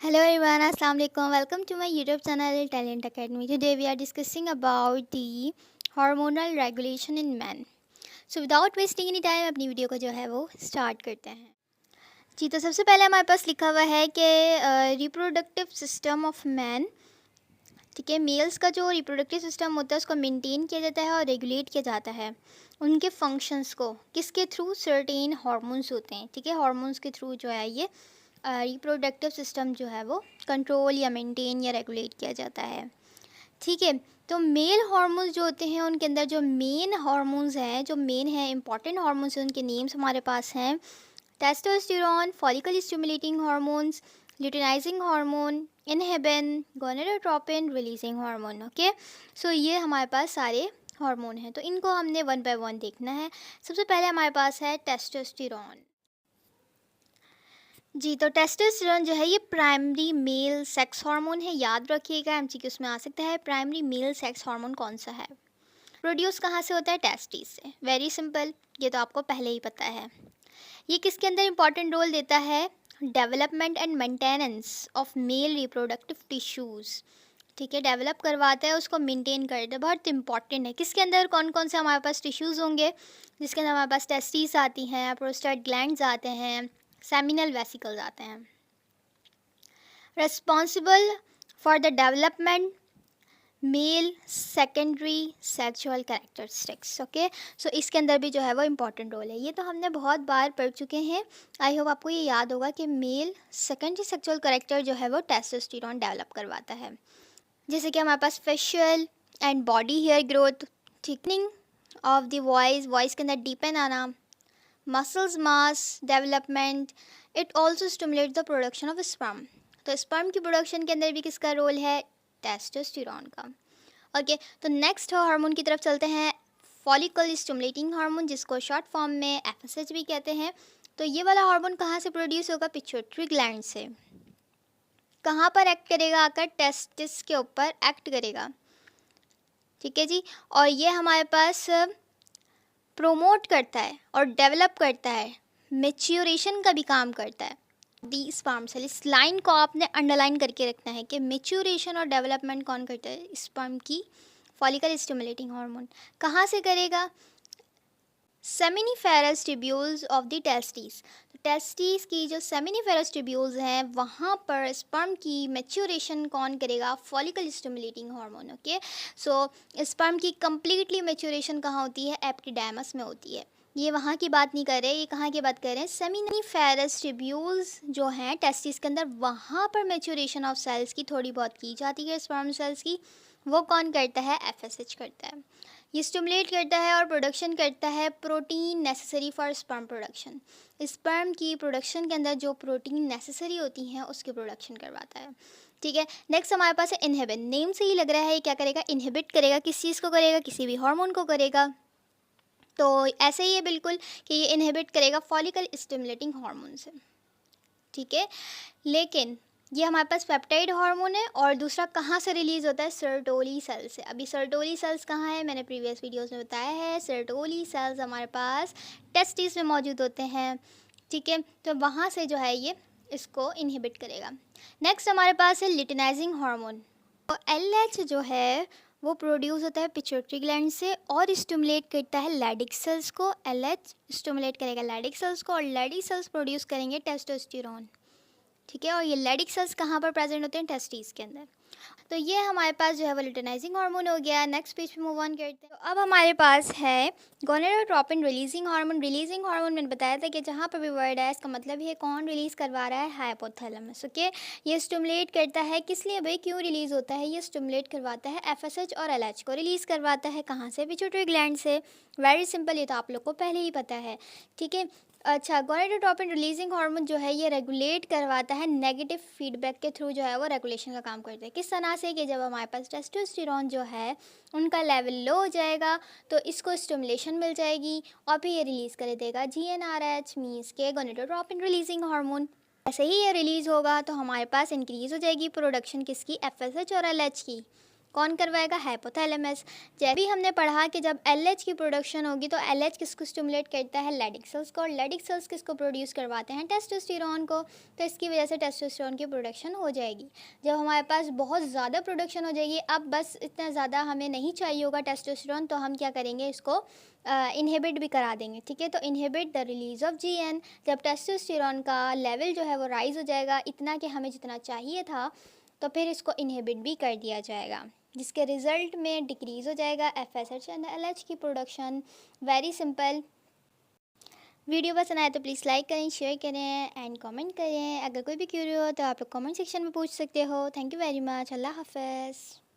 Hello everyone, Assalamu alaikum. Welcome to my YouTube channel Talent Academy. Today we are discussing about the hormonal regulation in men. So without wasting any time अपनी video को जो है वो start करते हैं। जी, तो सबसे पहले हमारे पास लिखा हुआ है कि रिप्रोडक्टिव सिस्टम ऑफ मैन, ठीक है, मेल्स का जो रिप्रोडक्टिव सिस्टम होता है उसको मेंटेन किया जाता है और रेगुलेट किया जाता है। उनके फंक्शंस को किसके थ्रू? सर्टेन हार्मोन्स होते हैं, ठीक है, हार्मोन्स के थ्रू जो है ये रिप्रोडक्टिव सिस्टम जो है वो कंट्रोल या मेंटेन या रेगुलेट किया जाता है, ठीक है। तो मेल हार्मोन्स जो होते हैं उनके अंदर जो मेन हार्मोन्स हैं, जो मेन है इंपॉर्टेंट हार्मोन्स हैं, उनके नेम्स हमारे पास हैं testosterone, follicle stimulating hormones, luteinizing hormone, inhibin, gonadotropin, releasing hormone. Okay, so ये हमारे पास सारे हार्मोन हैं, तो इनको हमने वन बाय वन देखना है। सबसे पहले हमारे पास है टेस्टोस्टेरोन। जी, तो टेस्टोस्टेरोन जो है ये प्राइमरी मेल सेक्स हार्मोन है। याद रखिएगा, एमसीक्यूज में आ सकता है प्राइमरी मेल सेक्स हार्मोन कौन सा है। प्रोड्यूस कहाँ से होता है? टेस्टिस से। वेरी सिंपल, ये तो आपको पहले ही पता है। ये किसके अंदर इंपॉर्टेंट रोल देता है? Development and maintenance of male reproductive tissues, ठीक है, डेवलप करवाता है, उसको मेंटेन करता है, बहुत इंपॉर्टेंट है। किसके अंदर कौन कौन से हमारे पास टिश्यूज़ होंगे? जिसके अंदर हमारे पास टेस्टिस आती हैं, प्रोस्टेट ग्लैंड्स आते हैं, सेमिनल वेसिकल्स आते हैं। Responsible for the development male secondary sexual characteristics. Okay, so इसके अंदर भी जो है वो इम्पॉर्टेंट रोल है। ये तो हमने बहुत बार पढ़ चुके हैं। आई होप आपको ये याद होगा कि मेल सेकेंडरी सेक्सुअल कैरेक्टर जो है वो टेस्टोस्टेरोन डेवलप करवाता है। जैसे कि हमारे पास facial and body hair growth, thickening of the voice के अंदर डीपन आना, muscles mass development. It also stimulate the production of sperm. तो स्पर्म की प्रोडक्शन के अंदर भी किसका रोल है? टेस्टोस्टेरोन का। ओके, तो नेक्स्ट हार्मोन की तरफ चलते हैं, फॉलिकल स्टिमुलेटिंग हार्मोन, जिसको शॉर्ट फॉर्म में एफएसएच भी कहते हैं। तो ये वाला हार्मोन कहाँ से प्रोड्यूस होगा? पिट्यूटरी ग्लैंड से। कहाँ पर एक्ट करेगा? आकर टेस्टिस के ऊपर एक्ट करेगा, ठीक है जी। और ये हमारे पास प्रोमोट करता है और डेवलप करता है, मेच्योरेशन का भी काम करता है दी स्पर्म सेल। इस लाइन को आपने अंडरलाइन करके रखना है कि मेच्योरेशन और डेवलपमेंट कौन करता है? स्पर्म की फॉलिकल स्टिमुलेटिंग हार्मोन। कहाँ से करेगा? Seminiferous tubules of the testis. तो टेस्टिस की जो सेमिनिफेरस ट्यूब्यूल्स हैं वहाँ पर स्पर्म की मेच्योरेशन कौन करेगा? Follicle stimulating hormone. ओके, सो स्पर्म की कंप्लीटली मेच्योरेशन कहाँ होती है? एपिडर्मिस में होती है। ये वहाँ की बात नहीं कर रहे, ये कहाँ की बात कर रहे हैं? सेमिनिफेरस ट्यूब्यूल्स जो हैं टेस्टिस के अंदर, वहाँ पर मेच्योरेशन ऑफ सेल्स की थोड़ी बहुत की जाती है, स्पर्म सेल्स की। वो कौन करता है? एफएसएच करता है। ये स्टिमुलेट करता है और प्रोडक्शन करता है protein necessary for sperm production. Sperm की प्रोडक्शन के अंदर जो प्रोटीन नेसेसरी होती हैं उसकी प्रोडक्शन करवाता है, ठीक है। नेक्स्ट हमारे पास है इनहिबिन। नेम से ही लग रहा है ये क्या करेगा? इनहिबिट करेगा। किस चीज़ को करेगा? किसी भी हार्मोन को करेगा। तो ऐसे ही है बिल्कुल कि ये इनहिबिट करेगा फॉलिकल स्टिमुलेटिंग हार्मोन से, ठीक है। लेकिन ये हमारे पास पेप्टाइड हार्मोन है और दूसरा कहाँ से रिलीज़ होता है? सर्टोली सेल से। अभी सर्टोली सेल्स कहाँ है? मैंने प्रीवियस वीडियोस में बताया है, सर्टोली सेल्स हमारे पास टेस्टिस में मौजूद होते हैं, ठीक है। तो वहाँ से जो है ये इसको इनहिबिट करेगा। नेक्स्ट हमारे पास है लिटिनाइजिंग हार्मोन। तो एलएच जो है वो प्रोड्यूस होता है पिट्यूटरी ग्लैंड से और स्टिमुलेट करता है लैडिक सेल्स को। एलएच स्टिमुलेट करेगा लैडिक सेल्स को और लैडिक सेल्स प्रोड्यूस करेंगे टेस्टोस्टेरोन, ठीक है। और ये लैडिक सेल्स कहाँ पर प्रेजेंट होते हैं? टेस्टिस के अंदर। तो ये हमारे पास जो है वो लुटेनाइजिंग हार्मोन हो गया। नेक्स्ट पेज पे मूव ऑन करते हैं। तो अब हमारे पास है gonadotropin releasing hormone. Releasing hormone मैंने बताया था कि जहाँ पर भी वर्ड है इसका मतलब है कौन रिलीज़ करवा रहा है? हाइपोथैलेमस। ओके, ये स्टिमुलेट करता है, किस लिए भाई? क्यों रिलीज़ होता है? ये स्टिमुलेट करवाता है एफएसएच और एलएच को। रिलीज़ करवाता है कहाँ से? पिट्यूटरी ग्लैंड से। वेरी सिंपल, ये तो आप लोग को पहले ही पता है, ठीक है। अच्छा, गोनेडोट्रोपिन रिलीजिंग हार्मोन जो है ये रेगुलेट करवाता है, नेगेटिव फीडबैक के थ्रू जो है वो रेगुलेशन का काम करता है। किस तरह से? कि जब हमारे पास टेस्टोस्टेरोन जो है उनका लेवल लो हो जाएगा तो इसको स्टिमुलेशन मिल जाएगी और फिर ये रिलीज़ कर देगा जीएनआरएच, मीन्स के गोनेडोट्रोपिन रिलीजिंग हार्मोन। ऐसे ही ये रिलीज़ होगा तो हमारे पास इंक्रीज़ हो जाएगी प्रोडक्शन किसकी? एफएसएच और एलएच की। कौन करवाएगा? हाइपोथैलेमस। जब भी हमने पढ़ा कि जब एलएच की प्रोडक्शन होगी तो एलएच किसको स्टिमुलेट करता है? लेडिक सेल्स को। और लेडिक सेल्स किसको प्रोड्यूस करवाते हैं? टेस्टोस्टेरोन को। तो इसकी वजह से टेस्टोस्टेरोन की प्रोडक्शन हो जाएगी। जब हमारे पास बहुत ज़्यादा प्रोडक्शन हो जाएगी, अब बस इतना ज़्यादा हमें नहीं चाहिए होगा टेस्टोस्टेरोन, तो हम क्या करेंगे? इसको इनहिबिट भी करा देंगे, ठीक है। तो inhibit the release of GN. जब टेस्टोस्टेरोन का लेवल जो है वो राइज हो जाएगा इतना कि हमें जितना चाहिए था, तो फिर इसको इनहिबिट भी कर दिया जाएगा, जिसके रिज़ल्ट में डिक्रीज़ हो जाएगा एफएसएच एंड एलएच की प्रोडक्शन। Very simple. वीडियो पसंद आए तो प्लीज़ लाइक करें, शेयर करें एंड कमेंट करें। अगर कोई भी क्यूरी हो तो आप लोग कमेंट सेक्शन में पूछ सकते हो। Thank you very much. अल्लाह हाफ़िज़।